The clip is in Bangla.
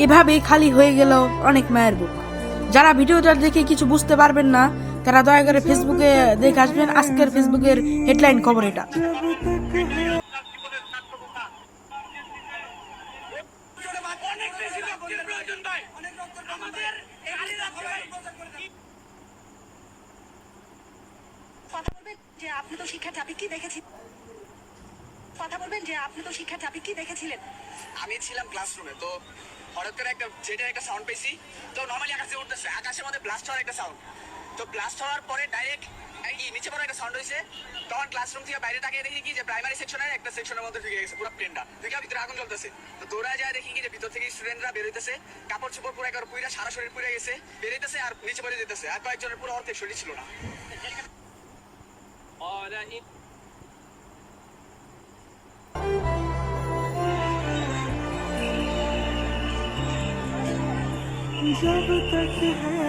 এভাবেই খালি হয়ে গেল অনেক মায়ের বুক। যারা ভিডিওটা দেখে কিছু বুঝতে পারবেন না তারা দয়া করে ফেসবুকে দেখে আসবেন। আজকের ফেসবুকের হেডলাইন খবর এটা। কথা বলবেন যে আপনি তো শিক্ষার্থী, আপনি কি দেখেছেন? কথা বলবেন যে আপনি তো শিক্ষার্থী, আপনি কি দেখেছিলেন? আমি ছিলাম ক্লাসরুমে, তো হঠাৎ করে একটা জেটের একটা সাউন্ড পেয়েছি। তো নর্মালি আকাশে উঠতেছে, আকাশের মধ্যে ব্লাস্ট হওয়ার একটা সাউন্ড। তো ব্লাস্ট হওয়ার পরে ডাইরেক্ট নিচে পড়ার একটা সাউন্ড হয়েছে। তখন ক্লাসরুম থেকে বাইরে তাকিয়ে দেখি কি যে প্রাইমারি সেকশনের একটা সেকশনের মধ্যে ঢুকে গেছে পুরো প্লেনটা, ঢুকে ভিতরে আগুন জ্বলতেছে। তো দৌড়া যায় দেখি কি যে ভিতর থেকে স্টুডেন্টরা বের হইতেছে, কাপড় চোপড় পুরো একবার পুরা সারা শরীর পুড়ে গেছে, বের হইতেছে আর নিচে পড়ে যেতেছে। আর কয়েকজনের পুরো অর্ধেক শরীর ছিল না। जब तक है